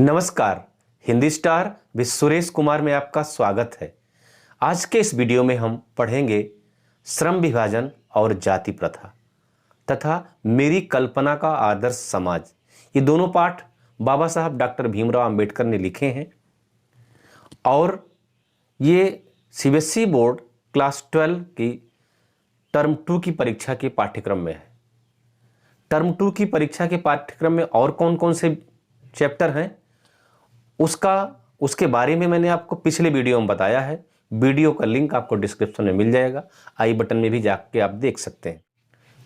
नमस्कार। Hindi star with Suresh Kumar में आपका स्वागत है। आज के इस वीडियो में हम पढ़ेंगे श्रम विभाजन और जाति प्रथा तथा मेरी कल्पना का आदर्श समाज। ये दोनों पाठ बाबा साहब डॉक्टर भीमराव अंबेडकर ने लिखे हैं और ये सीबीएसई बोर्ड क्लास 12 की टर्म 2 की परीक्षा के पाठ्यक्रम में है। टर्म 2 की परीक्षा के पाठ्यक्रम में और कौन कौन से चैप्टर हैं उसके बारे में मैंने आपको पिछले वीडियो में बताया है। वीडियो का लिंक आपको डिस्क्रिप्शन में मिल जाएगा, आई बटन में भी जाके आप देख सकते हैं।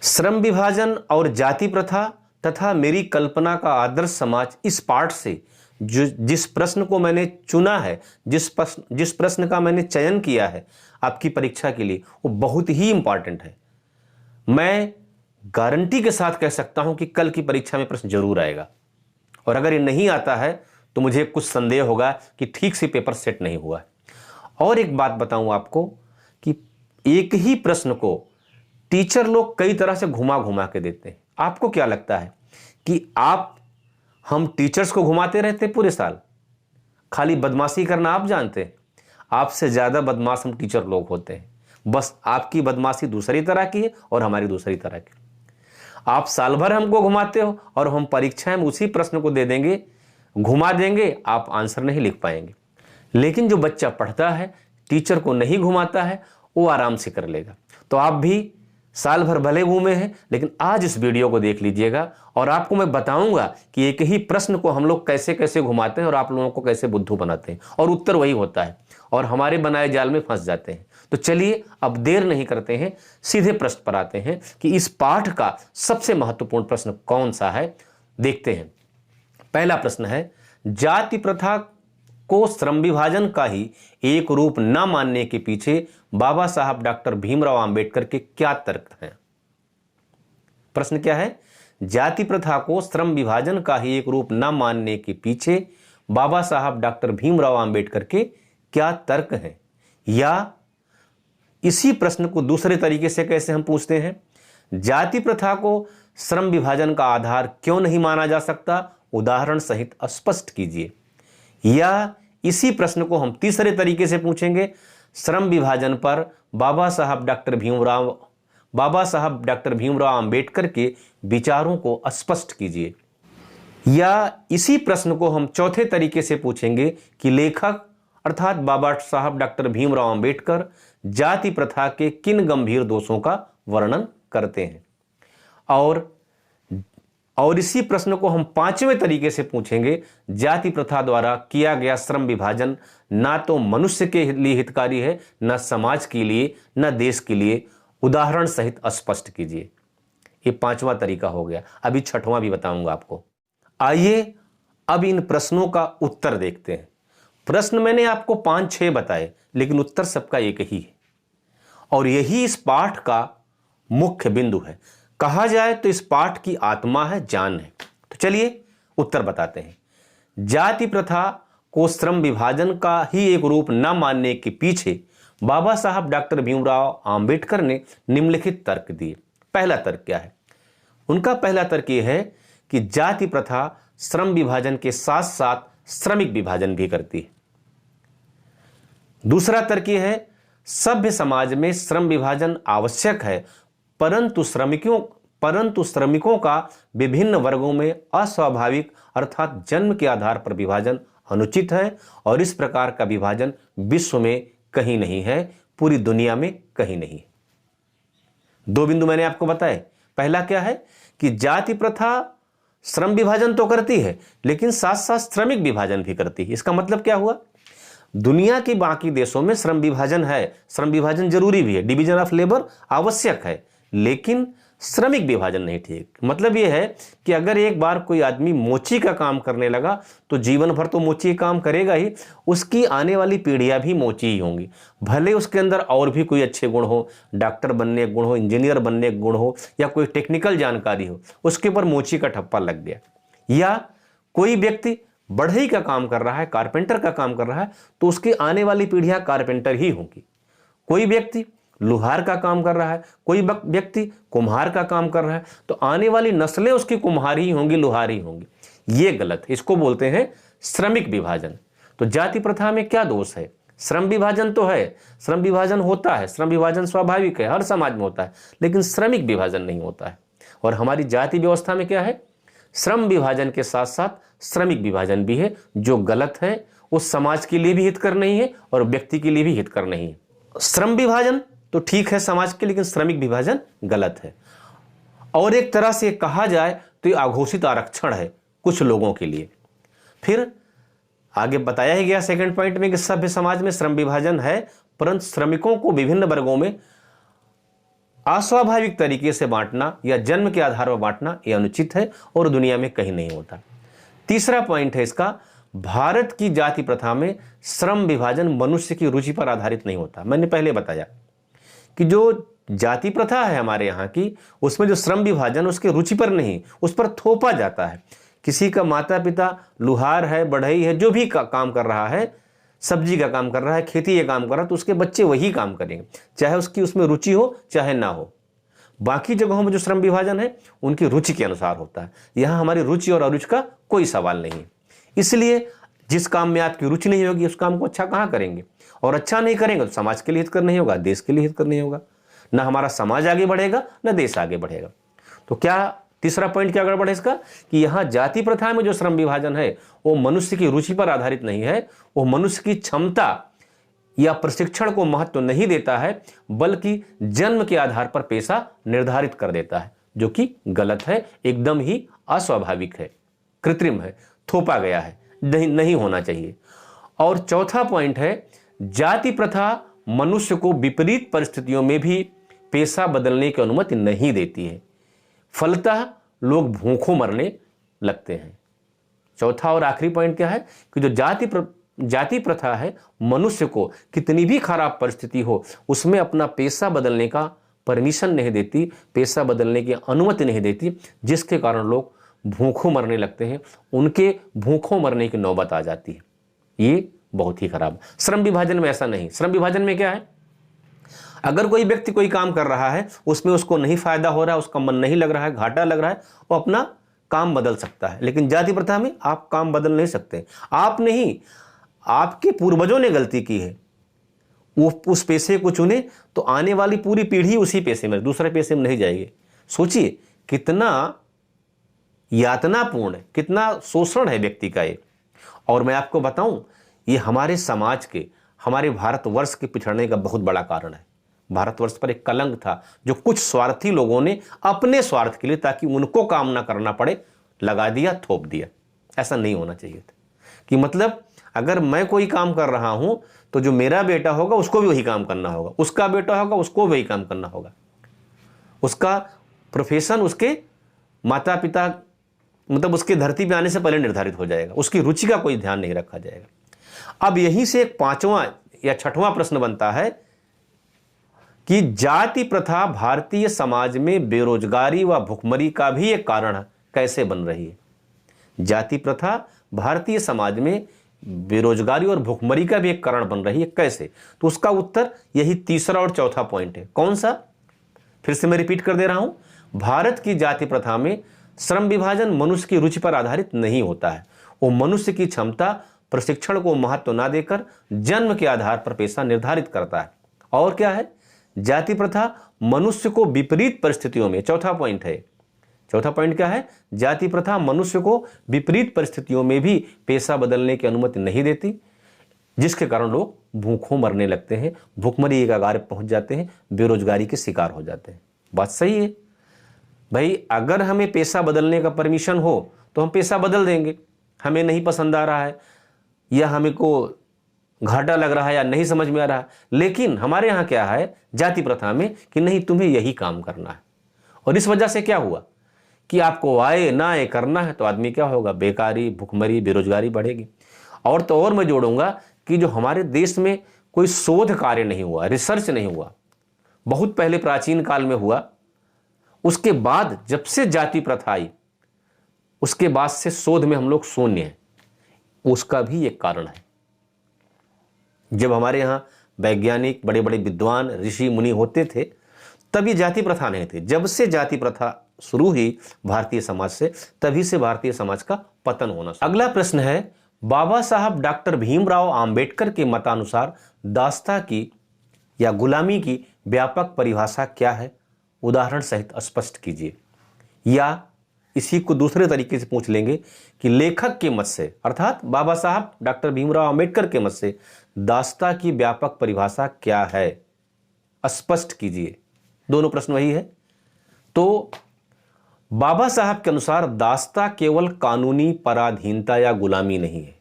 श्रम विभाजन और जाति प्रथा तथा मेरी कल्पना का आदर्श समाज, इस पाठ से जिस प्रश्न को मैंने चुना है, जिस प्रश्न का मैंने चयन किया है आपकी परीक्षा के लिए, वो बहुत ही इंपॉर्टेंट है। मैं गारंटी के साथ कह सकता हूं कि कल की परीक्षा में प्रश्न जरूर आएगा, और अगर ये नहीं आता है तो मुझे कुछ संदेह होगा कि ठीक से पेपर सेट नहीं हुआ है। और एक बात बताऊं आपको कि एक ही प्रश्न को टीचर लोग कई तरह से घुमा घुमा के देते हैं। आपको क्या लगता है कि हम टीचर्स को घुमाते रहते पूरे साल? खाली बदमाशी करना आप जानते हैं, आपसे ज्यादा बदमाश हम टीचर लोग होते हैं। बस आपकी बदमाशी दूसरी तरह की है और हमारी दूसरी तरह की। आप साल भर हमको घुमाते हो और हम परीक्षाएं में उसी प्रश्न को दे देंगे, घुमा देंगे, आप आंसर नहीं लिख पाएंगे। लेकिन जो बच्चा पढ़ता है, टीचर को नहीं घुमाता है, वो आराम से कर लेगा। तो आप भी साल भर भले घूमे हैं, लेकिन आज इस वीडियो को देख लीजिएगा और आपको मैं बताऊंगा कि एक ही प्रश्न को हम लोग कैसे कैसे घुमाते हैं और आप लोगों को कैसे बुद्धू बनाते हैं, और उत्तर वही होता है और हमारे बनाए जाल में फंस जाते हैं। तो चलिए अब देर नहीं करते हैं, सीधे प्रश्न पर आते हैं कि इस पाठ का सबसे महत्वपूर्ण प्रश्न कौन सा है, देखते हैं। पहला प्रश्न है, जाति प्रथा को श्रम विभाजन का ही एक रूप न मानने के पीछे बाबा साहब डॉक्टर भीमराव अंबेडकर के क्या तर्क हैं? प्रश्न क्या है? जाति प्रथा को श्रम विभाजन का ही एक रूप न मानने के पीछे बाबा साहब डॉक्टर भीमराव अंबेडकर के क्या तर्क हैं? या इसी प्रश्न को दूसरे तरीके से कैसे हम पूछते हैं, जाति प्रथा को श्रम विभाजन का आधार क्यों नहीं माना जा सकता, उदाहरण सहित स्पष्ट कीजिए। या इसी प्रश्न को हम तीसरे तरीके से पूछेंगे, श्रम विभाजन पर बाबा साहब डॉक्टर भीमराव अंबेडकर के विचारों को स्पष्ट कीजिए। या इसी प्रश्न को हम चौथे तरीके से पूछेंगे कि लेखक अर्थात बाबा साहब डॉक्टर भीमराव अंबेडकर जाति प्रथा के किन गंभीर दोषों का वर्णन करते हैं। और इसी प्रश्न को हम पांचवें तरीके से पूछेंगे, जाति प्रथा द्वारा किया गया श्रम विभाजन ना तो मनुष्य के लिए हितकारी है, न समाज के लिए, न देश के लिए, उदाहरण सहित स्पष्ट कीजिए। ये पांचवा तरीका हो गया। अभी छठवां भी बताऊंगा आपको। आइए अब इन प्रश्नों का उत्तर देखते हैं। प्रश्न मैंने आपको 5-6 बताए, लेकिन उत्तर सबका एक ही है और यही इस पाठ का मुख्य बिंदु है। कहा जाए तो इस पाठ की आत्मा है, जान है। तो चलिए उत्तर बताते हैं। जाति प्रथा को श्रम विभाजन का ही एक रूप न मानने के पीछे बाबा साहब डॉक्टर भीमराव अंबेडकर ने निम्नलिखित तर्क दिए। पहला तर्क क्या है? उनका पहला तर्क यह है कि जाति प्रथा श्रम विभाजन के साथ साथ श्रमिक विभाजन भी करती है। दूसरा तर्क यह है, सभ्य समाज में श्रम विभाजन आवश्यक है, परंतु श्रमिकों का विभिन्न वर्गों में अस्वाभाविक अर्थात जन्म के आधार पर विभाजन अनुचित है और इस प्रकार का विभाजन विश्व में कहीं नहीं है, पूरी दुनिया में कहीं नहीं है। 2 बिंदु मैंने आपको बताए। पहला क्या है कि जाति प्रथा श्रम विभाजन तो करती है, लेकिन साथ साथ श्रमिक विभाजन भी करती है। इसका मतलब क्या हुआ? दुनिया के बाकी देशों में श्रम विभाजन है, श्रम विभाजन जरूरी भी है, डिवीजन ऑफ लेबर आवश्यक है, लेकिन श्रमिक विभाजन नहीं। ठीक मतलब यह है कि अगर एक बार कोई आदमी मोची का काम करने लगा तो जीवन भर तो मोची काम करेगा ही, उसकी आने वाली पीढ़ियां भी मोची ही होंगी। भले उसके अंदर और भी कोई अच्छे गुण हो, डॉक्टर बनने के गुण हो, इंजीनियर बनने के गुण हो, या कोई टेक्निकल जानकारी हो, उसके ऊपर मोची का ठप्पा लग गया। या कोई व्यक्ति बढ़ई का काम कर रहा है, कारपेंटर का काम कर रहा है, तो उसकी आने वाली पीढ़ियां कारपेंटर ही होंगी। कोई व्यक्ति लुहार का काम कर रहा है, कोई व्यक्ति कुम्हार का काम कर रहा है, तो आने वाली नस्लें उसकी कुम्हार ही होंगी, लुहार ही होंगी। ये गलत है, इसको बोलते हैं श्रमिक विभाजन। तो जाति प्रथा में क्या दोष है? श्रम विभाजन तो है, श्रम विभाजन होता है, श्रम विभाजन स्वाभाविक है, हर समाज में होता है, लेकिन श्रमिक विभाजन नहीं होता है। और हमारी जाति व्यवस्था में क्या है? श्रम विभाजन के साथ साथ श्रमिक विभाजन भी है, जो गलत है, उस समाज के लिए भी हितकर नहीं है और व्यक्ति के लिए भी हितकर नहीं है। श्रम विभाजन तो ठीक है समाज के, लेकिन श्रमिक विभाजन गलत है। और एक तरह से कहा जाए तो ये अघोषित आरक्षण है कुछ लोगों के लिए। फिर आगे बताया ही गया सेकंड पॉइंट में कि सभ्य समाज में श्रम विभाजन है, परंतु श्रमिकों को विभिन्न वर्गों में अस्वाभाविक तरीके से बांटना या जन्म के आधार पर बांटना यह अनुचित है और दुनिया में कहीं नहीं होता। तीसरा पॉइंट है इसका, भारत की जाति प्रथा में श्रम विभाजन मनुष्य की रुचि पर आधारित नहीं होता। मैंने पहले बताया कि जो जाति प्रथा है हमारे यहाँ की, उसमें जो श्रम विभाजन उसके रुचि पर नहीं, उस पर थोपा जाता है। किसी का माता पिता लुहार है, बढ़ई है, जो भी काम कर रहा है, सब्जी का काम कर रहा है, खेती का काम कर रहा है, तो उसके बच्चे वही काम करेंगे, चाहे उसकी उसमें रुचि हो चाहे ना हो। बाकी जगहों में जो श्रम विभाजन है उनकी रुचि के अनुसार होता है। यहाँ हमारी रुचि और अरुचि का कोई सवाल नहीं है। इसलिए जिस काम में आपकी रुचि नहीं होगी उस काम को अच्छा कहाँ करेंगे, और अच्छा नहीं करेंगे तो समाज के लिए हितकर नहीं होगा, देश के लिए हितकर नहीं होगा, ना हमारा समाज आगे बढ़ेगा ना देश आगे बढ़ेगा। तो क्या तीसरा पॉइंट क्या गड़बड़ है इसका, कि यहाँ जाति प्रथा में जो श्रम विभाजन है वो मनुष्य की रुचि पर आधारित नहीं है, वो मनुष्य की क्षमता या प्रशिक्षण को महत्व नहीं देता है, बल्कि जन्म के आधार पर पेशा निर्धारित कर देता है, जो कि गलत है, एकदम ही अस्वाभाविक है, कृत्रिम है, थोपा गया है, नहीं होना चाहिए। और चौथा पॉइंट है, जाति प्रथा मनुष्य को विपरीत परिस्थितियों में भी पेशा बदलने की अनुमति नहीं देती है, फलतः लोग भूखों मरने लगते हैं। चौथा और आखिरी पॉइंट क्या है कि जो जाति प्रथा है मनुष्य को कितनी भी खराब परिस्थिति हो उसमें अपना पेशा बदलने का परमिशन नहीं देती, पेशा बदलने की अनुमति नहीं देती, जिसके कारण लोग भूखों मरने लगते हैं, उनके भूखों मरने की नौबत आ जाती है। ये बहुत ही खराब। श्रम विभाजन में ऐसा नहीं। श्रम विभाजन में क्या है, अगर कोई व्यक्ति कोई काम कर रहा है, उसमें उसको नहीं फायदा हो रहा है, उसका मन नहीं लग रहा है, घाटा लग रहा है, वो अपना काम बदल सकता है। लेकिन जाति प्रथा में आप काम बदल नहीं सकते। आप नहीं, आपके पूर्वजों ने गलती की है, वो उस पेशे को चुने तो आने वाली पूरी पीढ़ी उसी पेशे में, दूसरे पेशे में नहीं जाएगी। सोचिए कितना यातनापूर्ण, कितना शोषण है व्यक्ति का ये। और मैं आपको बताऊं, ये हमारे समाज के, हमारे भारतवर्ष के पिछड़ने का बहुत बड़ा कारण है। भारतवर्ष पर एक कलंक था जो कुछ स्वार्थी लोगों ने अपने स्वार्थ के लिए, ताकि उनको काम ना करना पड़े, लगा दिया, थोप दिया। ऐसा नहीं होना चाहिए था कि मतलब अगर मैं कोई काम कर रहा हूं तो जो मेरा बेटा होगा उसको भी वही काम करना होगा, उसका बेटा होगा उसको वही काम करना होगा, उसका प्रोफेशन उसके माता पिता मतलब उसके धरती पे आने से पहले निर्धारित हो जाएगा, उसकी रुचि का कोई ध्यान नहीं रखा जाएगा। अब यहीं से एक पांचवा या छठवां प्रश्न बनता है कि जाति प्रथा भारतीय समाज में बेरोजगारी व भुखमरी का भी एक कारण कैसे बन रही है। जाति प्रथा भारतीय समाज में बेरोजगारी और भुखमरी का भी एक कारण बन रही है, कैसे? तो उसका उत्तर यही तीसरा और चौथा पॉइंट है। कौन सा? फिर से मैं रिपीट कर दे रहा हूं, भारत की जाति प्रथा में श्रम विभाजन मनुष्य की रुचि पर आधारित नहीं होता है, वो मनुष्य की क्षमता प्रशिक्षण को महत्व ना देकर जन्म के आधार पर पेशा निर्धारित करता है। और क्या है? जाति प्रथा मनुष्य को विपरीत परिस्थितियों में, चौथा पॉइंट है। चौथा पॉइंट क्या है? जाति प्रथा मनुष्य को विपरीत परिस्थितियों में भी पेशा बदलने की अनुमति नहीं देती, जिसके कारण लोग भूखों मरने लगते हैं, भूखमरी के कगार पहुंच जाते हैं, बेरोजगारी के शिकार हो जाते हैं। बात सही है भाई। अगर हमें पेशा बदलने का परमिशन हो तो हम पेशा बदल देंगे, हमें नहीं पसंद आ रहा है या हमें को घाटा लग रहा है या नहीं समझ में आ रहा है। लेकिन हमारे यहाँ क्या है जाति प्रथा में कि नहीं, तुम्हें यही काम करना है। और इस वजह से क्या हुआ कि आपको आए ना आए करना है, तो आदमी क्या होगा, बेकारी, भुखमरी, बेरोजगारी बढ़ेगी। और तो और मैं जोड़ूंगा कि जो हमारे देश में कोई शोध कार्य नहीं हुआ, रिसर्च नहीं हुआ, बहुत पहले प्राचीन काल में हुआ, उसके बाद जब से जाति प्रथा आई उसके बाद से शोध में हम लोग शून्य हैं। उसका भी एक कारण है। जब हमारे यहाँ वैज्ञानिक, बड़े बड़े विद्वान, ऋषि मुनि होते थे तब ये जाति प्रथा नहीं थी। जब से जाति प्रथा शुरू हुई भारतीय समाज से, तभी से भारतीय समाज का पतन होना। अगला प्रश्न है, बाबा साहब डॉक्टर भीमराव अंबेडकर के मतानुसार दास्ता की या गुलामी की व्यापक परिभाषा क्या है? उदाहरण सहित स्पष्ट कीजिए। या इसी को दूसरे तरीके से पूछ लेंगे कि लेखक के मत से, अर्थात बाबा साहब डॉक्टर भीमराव अंबेडकर के मत से दास्ता की व्यापक परिभाषा क्या है? स्पष्ट कीजिए। दोनों प्रश्न वही है। तो बाबा साहब के अनुसार दास्ता केवल कानूनी पराधीनता या गुलामी नहीं है।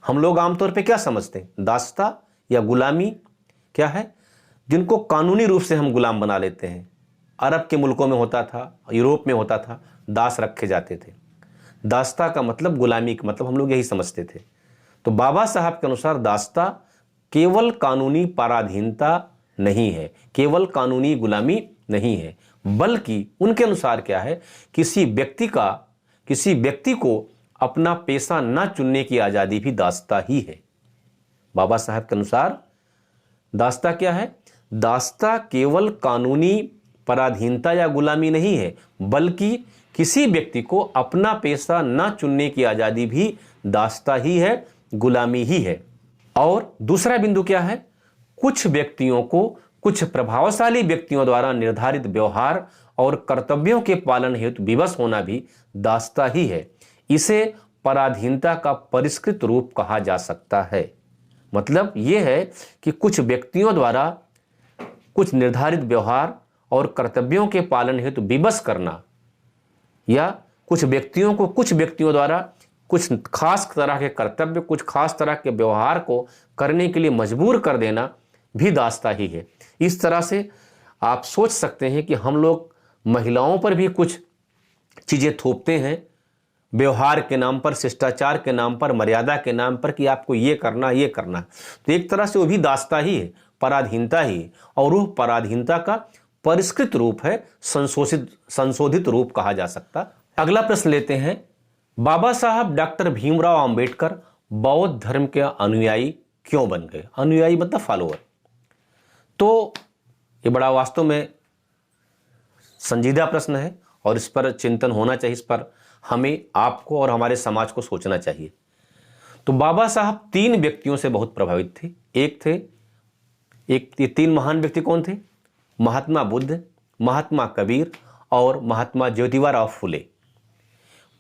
हम लोग आमतौर पे क्या समझते हैं? दास्ता या गुलामी क्या है? जिनको कानूनी रूप से हम गुलाम बना लेते हैं। अरब के मुल्कों में होता था, यूरोप में होता था, दास रखे जाते थे। दास्ता का मतलब गुलामी का मतलब हम लोग यही समझते थे। तो बाबा साहब के अनुसार दास्ता केवल कानूनी पराधीनता नहीं है, केवल कानूनी गुलामी नहीं है, बल्कि उनके अनुसार क्या है, किसी व्यक्ति को अपना पेशा न चुनने की आजादी भी दास्ता ही है। बाबा साहब के अनुसार दास्ता क्या है? दास्ता केवल कानूनी पराधीनता या गुलामी नहीं है, बल्कि किसी व्यक्ति को अपना पेशा न चुनने की आजादी भी दास्ता ही है, गुलामी ही है। और दूसरा बिंदु क्या है? कुछ व्यक्तियों को कुछ प्रभावशाली व्यक्तियों द्वारा निर्धारित व्यवहार और कर्तव्यों के पालन हेतु विवश होना भी दास्ता ही है। इसे पराधीनता का परिष्कृत रूप कहा जा सकता है। मतलब यह है कि कुछ व्यक्तियों द्वारा कुछ निर्धारित व्यवहार और कर्तव्यों के पालन हेतु विवश करना, या कुछ व्यक्तियों द्वारा कुछ खास तरह के कर्तव्य, कुछ खास तरह के व्यवहार को करने के लिए मजबूर कर देना भी दास्ता ही है। इस तरह से आप सोच सकते हैं कि हम लोग महिलाओं पर भी कुछ चीज़ें थोपते हैं, व्यवहार के नाम पर, शिष्टाचार के नाम पर, मर्यादा के नाम पर, कि आपको ये करना। तो एक तरह से वो भी दास्ता ही है, पराधीनता ही, और वो पराधीनता का परिष्कृत रूप है, संशोधित रूप कहा जा सकता। अगला प्रश्न लेते हैं, बाबा साहब डॉक्टर भीमराव अंबेडकर बौद्ध धर्म के अनुयायी क्यों बन गए? अनुयायी मतलब फॉलोअर। तो ये बड़ा वास्तव में संजीदा प्रश्न है और इस पर चिंतन होना चाहिए, इस पर हमें, आपको और हमारे समाज को सोचना चाहिए। तो बाबा साहब 3 व्यक्तियों से बहुत प्रभावित थे। ये 3 महान व्यक्ति कौन थे? महात्मा बुद्ध, महात्मा कबीर और महात्मा ज्योतिबा फुले।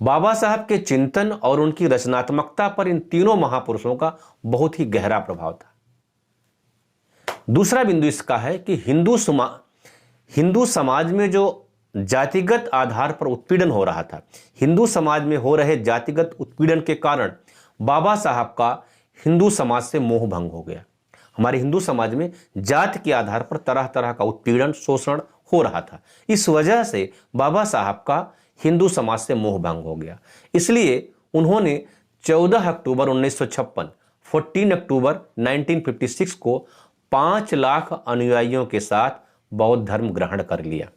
बाबा साहब के चिंतन और उनकी रचनात्मकता पर इन तीनों महापुरुषों का बहुत ही गहरा प्रभाव था। दूसरा बिंदु इसका है कि हिंदू समाज में जो जातिगत आधार पर उत्पीड़न हो रहा था, हिंदू समाज में हो रहे जातिगत उत्पीड़न के कारण बाबा साहब का हिंदू समाज से मोह भंग हो गया। हमारे हिंदू समाज में जाति के आधार पर तरह तरह का उत्पीड़न, शोषण हो रहा था। इस वजह से बाबा साहब का हिंदू समाज से मोह भंग हो गया। इसलिए उन्होंने 14 अक्टूबर 1956, 14 अक्टूबर 1956 को 5 लाख अनुयायियों के साथ बौद्ध धर्म ग्रहण कर लिया।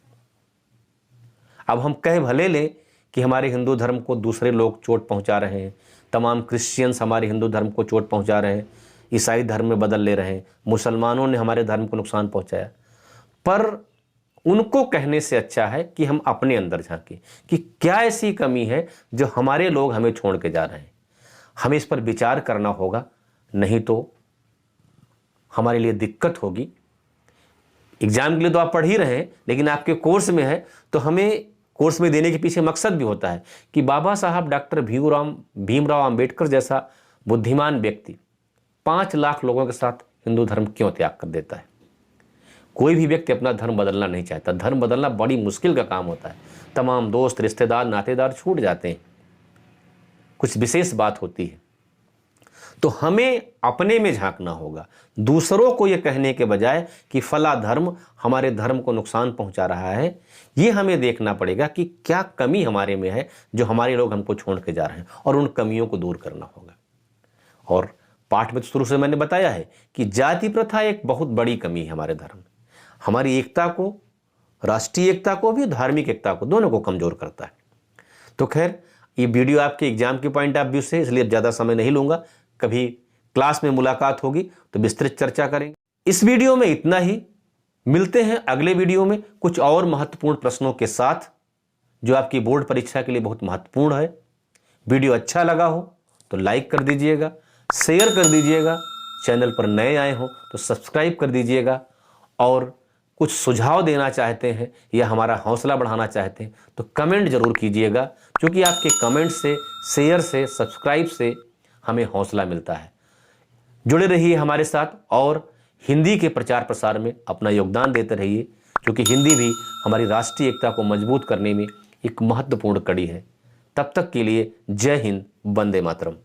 अब हम कह भले लें कि हमारे हिंदू धर्म को दूसरे लोग चोट पहुंचा रहे हैं, तमाम क्रिश्चियंस हमारे हिंदू धर्म को चोट पहुंचा रहे हैं, ईसाई धर्म में बदल ले रहे हैं, मुसलमानों ने हमारे धर्म को नुकसान पहुंचाया, पर उनको कहने से अच्छा है कि हम अपने अंदर झांकें कि क्या ऐसी कमी है जो हमारे लोग हमें छोड़ के जा रहे हैं। हमें इस पर विचार करना होगा, नहीं तो हमारे लिए दिक्कत होगी। एग्जाम के लिए तो आप पढ़ ही रहे हैं, लेकिन आपके कोर्स में है तो हमें कोर्स में देने के पीछे मकसद भी होता है कि बाबा साहब डॉक्टर भीमराव अंबेडकर जैसा बुद्धिमान व्यक्ति 5 लाख लोगों के साथ हिंदू धर्म क्यों त्याग कर देता है। कोई भी व्यक्ति अपना धर्म बदलना नहीं चाहता। धर्म बदलना बड़ी मुश्किल का काम होता है। तमाम दोस्त, रिश्तेदार, नातेदार छूट जाते हैं, कुछ विशेष बात होती है। तो हमें अपने में झांकना होगा, दूसरों को यह कहने के बजाय कि फला धर्म हमारे धर्म को नुकसान पहुंचा रहा है, ये हमें देखना पड़ेगा कि क्या कमी हमारे में है जो हमारे लोग हमको छोड़ के जा रहे हैं, और उन कमियों को दूर करना होगा। और पाठ में शुरू से मैंने बताया है कि जाति प्रथा एक बहुत बड़ी कमी है हमारे धर्म में। हमारी एकता को, राष्ट्रीय एकता को भी, धार्मिक एकता को, दोनों को कमजोर करता है। तो खैर, ये वीडियो आपके एग्जाम के पॉइंट ऑफ व्यू से, इसलिए ज़्यादा समय नहीं लूँगा। कभी क्लास में मुलाकात होगी तो विस्तृत चर्चा करेंगे। इस वीडियो में इतना ही। मिलते हैं अगले वीडियो में कुछ और महत्वपूर्ण प्रश्नों के साथ। जो आपकी बोर्ड परीक्षा के लिए बहुत महत्वपूर्ण है। वीडियो अच्छा लगा हो तो लाइक कर दीजिएगा, शेयर कर दीजिएगा, चैनल पर नए आए हो तो सब्सक्राइब कर दीजिएगा, और कुछ सुझाव देना चाहते हैं या हमारा हौसला बढ़ाना चाहते हैं तो कमेंट जरूर कीजिएगा, क्योंकि आपके कमेंट से, शेयर से, सब्सक्राइब से हमें हौसला मिलता है। जुड़े रहिए हमारे साथ और हिंदी के प्रचार प्रसार में अपना योगदान देते रहिए, क्योंकि हिंदी भी हमारी राष्ट्रीय एकता को मजबूत करने में एक महत्वपूर्ण कड़ी है। तब तक के लिए जय हिंद, वंदे मातरम।